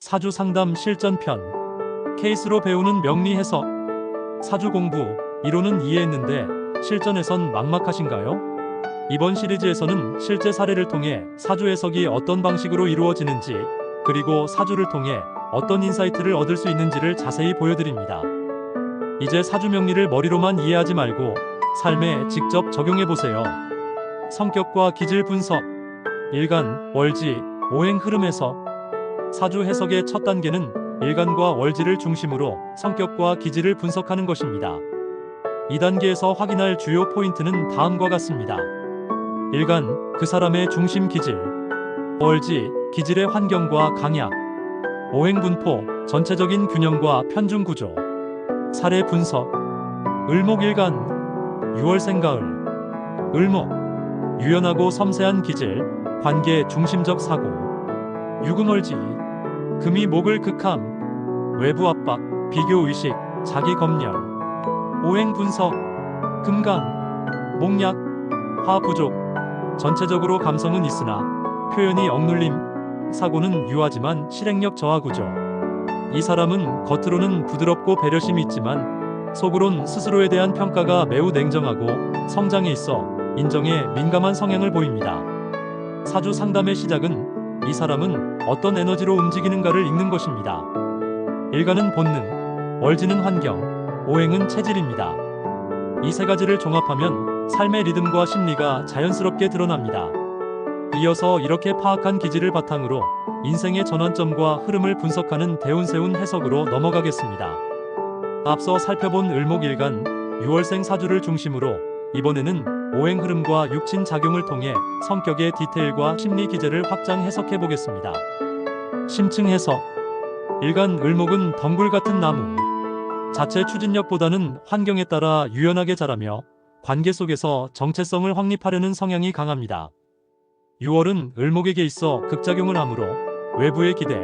사주 상담 실전편. 케이스로 배우는 명리 해석. 사주 공부, 이론은 이해했는데 실전에선 막막하신가요? 이번 시리즈에서는 실제 사례를 통해 사주 해석이 어떤 방식으로 이루어지는지, 그리고 사주를 통해 어떤 인사이트를 얻을 수 있는지를 자세히 보여드립니다. 이제 사주 명리를 머리로만 이해하지 말고 삶에 직접 적용해보세요. 성격과 기질 분석. 일간, 월지, 오행 흐름 해석. 사주 해석의 첫 단계는 일간과 월지를 중심으로 성격과 기질을 분석하는 것입니다. 이 단계에서 확인할 주요 포인트는 다음과 같습니다. 일간, 그 사람의 중심 기질. 월지, 기질의 환경과 강약. 오행 분포, 전체적인 균형과 편중 구조. 사례 분석. 을목일간, 6월생 가을. 을목, 유연하고 섬세한 기질, 관계 중심적 사고. 유금월지, 금이 목을 극함, 외부 압박, 비교 의식, 자기 검열. 오행 분석. 금강, 목약, 화 부족. 전체적으로 감성은 있으나 표현이 억눌림. 사고는 유하지만 실행력 저하 구조. 이 사람은 겉으로는 부드럽고 배려심이 있지만 속으론 스스로에 대한 평가가 매우 냉정하고 성장에 있어 인정에 민감한 성향을 보입니다. 사주 상담의 시작은 이 사람은 어떤 에너지로 움직이는가를 읽는 것입니다. 일간은 본능, 월지는 환경, 오행은 체질입니다. 이 세 가지를 종합하면 삶의 리듬과 심리가 자연스럽게 드러납니다. 이어서 이렇게 파악한 기질을 바탕으로 인생의 전환점과 흐름을 분석하는 대운세운 해석으로 넘어가겠습니다. 앞서 살펴본 을목일간, 6월생 사주를 중심으로 이번에는 오행 흐름과 육친 작용을 통해 성격의 디테일과 심리 기제를 확장 해석해 보겠습니다. 심층 해석. 일간 을목은 덩굴 같은 나무. 자체 추진력보다는 환경에 따라 유연하게 자라며 관계 속에서 정체성을 확립하려는 성향이 강합니다. 6월은 을목에게 있어 극작용을 하므로 외부의 기대,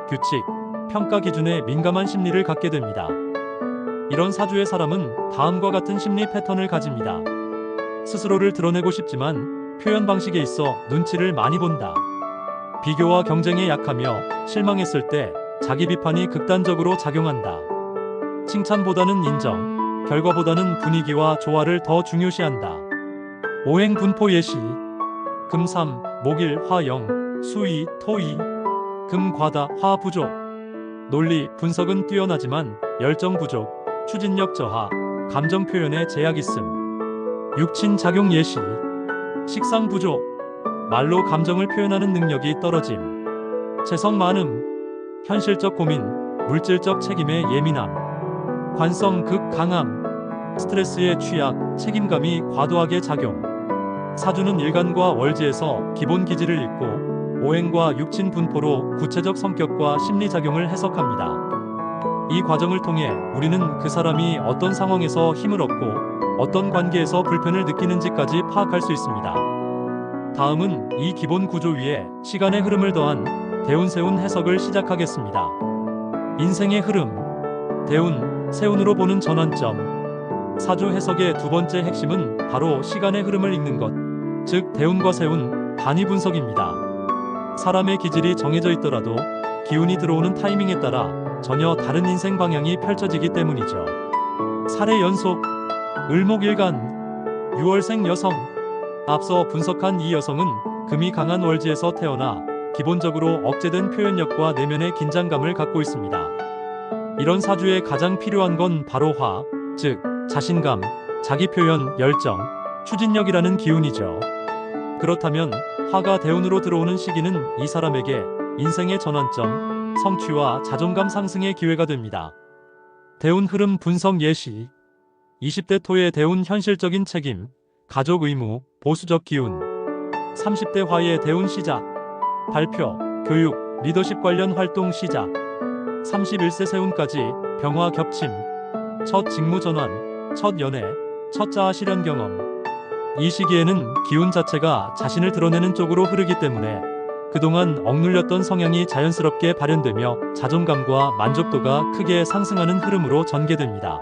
규칙, 평가 기준에 민감한 심리를 갖게 됩니다. 이런 사주의 사람은 다음과 같은 심리 패턴을 가집니다. 스스로를 드러내고 싶지만 표현 방식에 있어 눈치를 많이 본다. 비교와 경쟁에 약하며 실망했을 때 자기 비판이 극단적으로 작용한다. 칭찬보다는 인정, 결과보다는 분위기와 조화를 더 중요시한다. 오행 분포 예시. 금삼, 목일, 화영, 수이, 토이. 금 과다, 화 부족. 논리, 분석은 뛰어나지만 열정 부족, 추진력 저하, 감정 표현에 제약 있음. 육친 작용 예시. 식상 부족, 말로 감정을 표현하는 능력이 떨어짐. 재성 많음, 현실적 고민, 물질적 책임에 예민함. 관성 극 강함, 스트레스에 취약, 책임감이 과도하게 작용. 사주는 일간과 월지에서 기본 기질을 읽고 오행과 육친 분포로 구체적 성격과 심리작용을 해석합니다. 이 과정을 통해 우리는 그 사람이 어떤 상황에서 힘을 얻고 어떤 관계에서 불편을 느끼는지까지 파악할 수 있습니다. 다음은 이 기본 구조 위에 시간의 흐름을 더한 대운세운 해석을 시작하겠습니다. 인생의 흐름. 대운, 세운으로 보는 전환점. 사주 해석의 두 번째 핵심은 바로 시간의 흐름을 읽는 것, 즉 대운과 세운, 단위 분석입니다. 사람의 기질이 정해져 있더라도 기운이 들어오는 타이밍에 따라 전혀 다른 인생 방향이 펼쳐지기 때문이죠. 사례 연속. 을목일간, 6월생 여성. 앞서 분석한 이 여성은 금이 강한 월지에서 태어나 기본적으로 억제된 표현력과 내면의 긴장감을 갖고 있습니다. 이런 사주에 가장 필요한 건 바로 화, 즉 자신감, 자기 표현, 열정, 추진력이라는 기운이죠. 그렇다면 화가 대운으로 들어오는 시기는 이 사람에게 인생의 전환점, 성취와 자존감 상승의 기회가 됩니다. 대운 흐름 분석 예시. 20대 토의 대운 현실적인 책임, 가족 의무, 보수적 기운. 30대 화의 대운 시작, 발표, 교육, 리더십 관련 활동 시작. 31세 세운까지 병화 겹침, 첫 직무 전환, 첫 연애, 첫 자아 실현 경험. 이 시기에는 기운 자체가 자신을 드러내는 쪽으로 흐르기 때문에 그동안 억눌렸던 성향이 자연스럽게 발현되며 자존감과 만족도가 크게 상승하는 흐름으로 전개됩니다.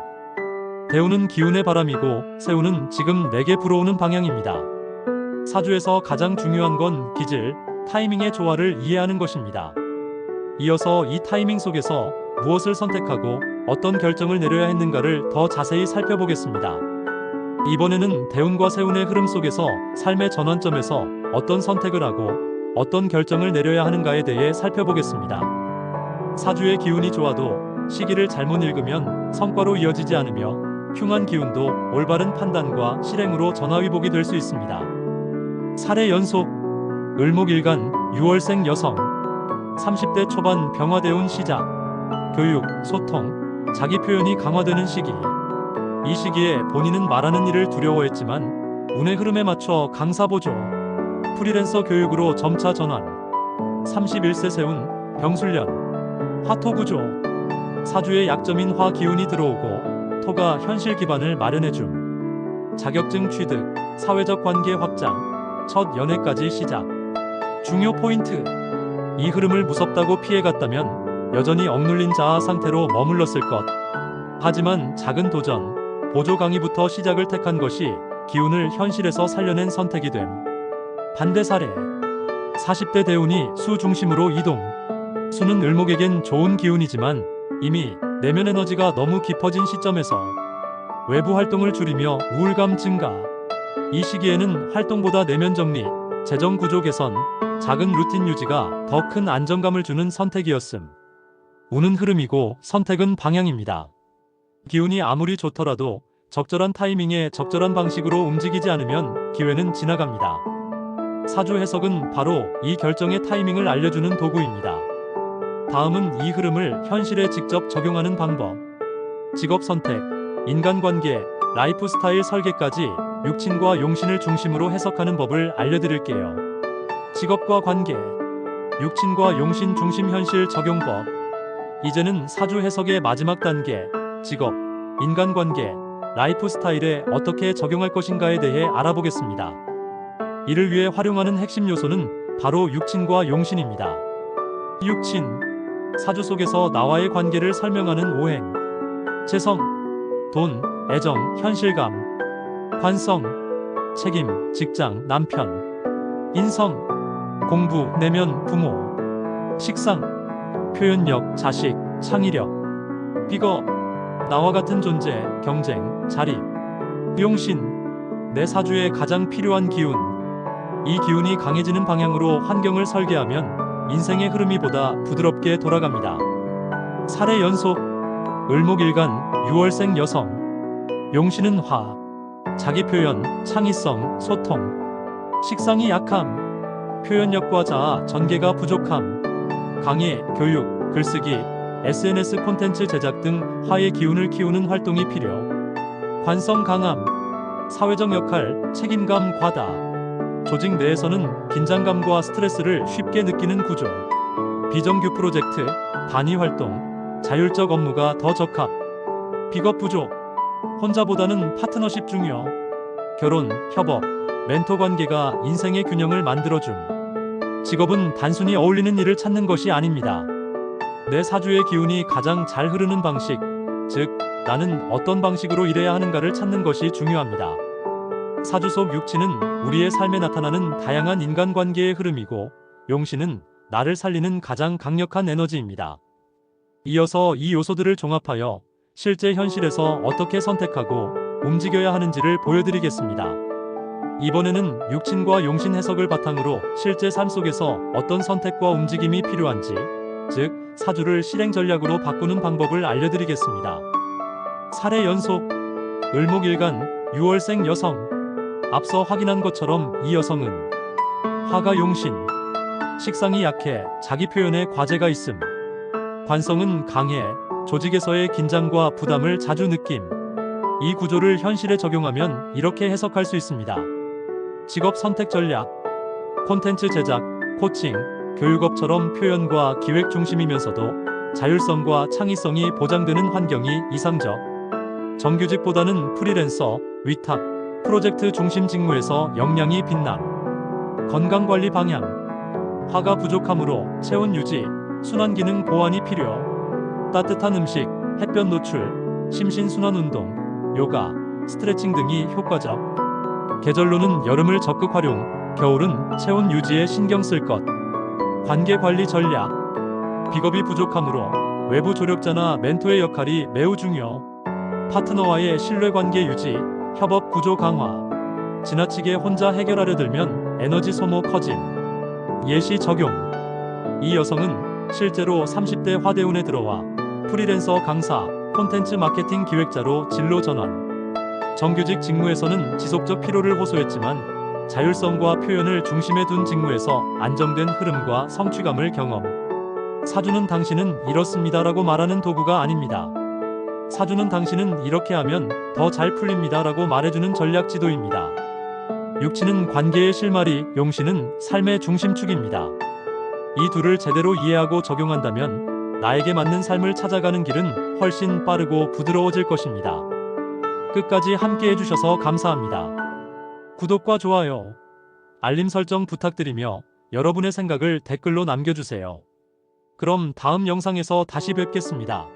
대운은 기운의 바람이고 세운은 지금 내게 불어오는 방향입니다. 사주에서 가장 중요한 건 기질, 타이밍의 조화를 이해하는 것입니다. 이어서 이 타이밍 속에서 무엇을 선택하고 어떤 결정을 내려야 했는가를 더 자세히 살펴보겠습니다. 이번에는 대운과 세운의 흐름 속에서 삶의 전환점에서 어떤 선택을 하고 어떤 결정을 내려야 하는가에 대해 살펴보겠습니다. 사주의 기운이 좋아도 시기를 잘못 읽으면 성과로 이어지지 않으며 흉한 기운도 올바른 판단과 실행으로 전화위복이 될 수 있습니다. 사례 연속. 을목일간 6월생 여성. 30대 초반 병화대운 시작. 교육, 소통, 자기 표현이 강화되는 시기. 이 시기에 본인은 말하는 일을 두려워했지만 운의 흐름에 맞춰 강사보조, 프리랜서 교육으로 점차 전환. 31세 세운 병술년. 화토구조. 사주의 약점인 화 기운이 들어오고 토가 현실 기반을 마련해줌. 자격증 취득, 사회적 관계 확장, 첫 연애까지 시작. 중요 포인트. 이 흐름을 무섭다고 피해갔다면 여전히 억눌린 자아 상태로 머물렀을 것. 하지만 작은 도전, 보조 강의부터 시작을 택한 것이 기운을 현실에서 살려낸 선택이 됨. 반대 사례. 40대 대운이 수 중심으로 이동. 수는 을목에겐 좋은 기운이지만 이미 내면 에너지가 너무 깊어진 시점에서 외부 활동을 줄이며 우울감 증가. 이 시기에는 활동보다 내면 정리, 재정 구조 개선, 작은 루틴 유지가 더 큰 안정감을 주는 선택이었음. 운은 흐름이고 선택은 방향입니다. 기운이 아무리 좋더라도 적절한 타이밍에 적절한 방식으로 움직이지 않으면 기회는 지나갑니다. 사주 해석은 바로 이 결정의 타이밍을 알려주는 도구입니다. 다음은 이 흐름을 현실에 직접 적용하는 방법. 직업 선택, 인간관계, 라이프 스타일 설계까지 육친과 용신을 중심으로 해석하는 법을 알려드릴게요. 직업과 관계, 육친과 용신 중심 현실 적용법. 이제는 사주 해석의 마지막 단계, 직업, 인간관계, 라이프 스타일에 어떻게 적용할 것인가에 대해 알아보겠습니다. 이를 위해 활용하는 핵심 요소는 바로 육친과 용신입니다. 육친, 사주 속에서 나와의 관계를 설명하는 오행. 재성, 돈, 애정, 현실감. 관성, 책임, 직장, 남편. 인성, 공부, 내면, 부모. 식상, 표현력, 자식, 창의력. 비거, 나와 같은 존재, 경쟁, 자립. 용신, 내 사주에 가장 필요한 기운. 이 기운이 강해지는 방향으로 환경을 설계하면 인생의 흐름이 보다 부드럽게 돌아갑니다. 사례 연속. 을목일간 6월생 여성. 용신은 화, 자기 표현, 창의성, 소통. 식상이 약함, 표현력과 자아, 전개가 부족함. 강의, 교육, 글쓰기, SNS 콘텐츠 제작 등 화의 기운을 키우는 활동이 필요. 관성 강함, 사회적 역할, 책임감 과다. 조직 내에서는 긴장감과 스트레스를 쉽게 느끼는 구조. 비정규 프로젝트, 단위 활동, 자율적 업무가 더 적합. 비겁 부족, 혼자보다는 파트너십 중요. 결혼, 협업, 멘토 관계가 인생의 균형을 만들어줌. 직업은 단순히 어울리는 일을 찾는 것이 아닙니다. 내 사주의 기운이 가장 잘 흐르는 방식, 즉 나는 어떤 방식으로 일해야 하는가를 찾는 것이 중요합니다. 사주 속 육친은 우리의 삶에 나타나는 다양한 인간관계의 흐름이고, 용신은 나를 살리는 가장 강력한 에너지입니다. 이어서 이 요소들을 종합하여 실제 현실에서 어떻게 선택하고 움직여야 하는지를 보여드리겠습니다. 이번에는 육친과 용신 해석을 바탕으로 실제 삶 속에서 어떤 선택과 움직임이 필요한지, 즉 사주를 실행 전략으로 바꾸는 방법을 알려드리겠습니다. 사례 연속. 을목일간 6월생 여성. 앞서 확인한 것처럼 이 여성은 화가 용신, 식상이 약해 자기 표현에 과제가 있음. 관성은 강해 조직에서의 긴장과 부담을 자주 느낌. 이 구조를 현실에 적용하면 이렇게 해석할 수 있습니다. 직업 선택 전략, 콘텐츠 제작, 코칭, 교육업처럼 표현과 기획 중심이면서도 자율성과 창의성이 보장되는 환경이 이상적. 정규직보다는 프리랜서, 위탁, 프로젝트 중심 직무에서 역량이 빛남. 건강관리 방향, 화가 부족하므로 체온 유지, 순환기능 보완이 필요. 따뜻한 음식, 햇볕 노출, 심신순환 운동, 요가, 스트레칭 등이 효과적. 계절로는 여름을 적극 활용, 겨울은 체온 유지에 신경 쓸 것. 관계관리 전략, 비겁이 부족하므로 외부 조력자나 멘토의 역할이 매우 중요. 파트너와의 신뢰관계 유지, 협업 구조 강화. 지나치게 혼자 해결하려 들면 에너지 소모 커짐. 예시 적용. 이 여성은 실제로 30대 화대운에 들어와 프리랜서 강사, 콘텐츠 마케팅 기획자로 진로 전환. 정규직 직무에서는 지속적 피로를 호소했지만 자율성과 표현을 중심에 둔 직무에서 안정된 흐름과 성취감을 경험. 사주는 당신은 이렇습니다라고 말하는 도구가 아닙니다. 사주는 당신은 이렇게 하면 더 잘 풀립니다라고 말해주는 전략 지도입니다. 육치는 관계의 실마리, 용신은 삶의 중심축입니다. 이 둘을 제대로 이해하고 적용한다면 나에게 맞는 삶을 찾아가는 길은 훨씬 빠르고 부드러워질 것입니다. 끝까지 함께 해주셔서 감사합니다. 구독과 좋아요, 알림 설정 부탁드리며 여러분의 생각을 댓글로 남겨주세요. 그럼 다음 영상에서 다시 뵙겠습니다.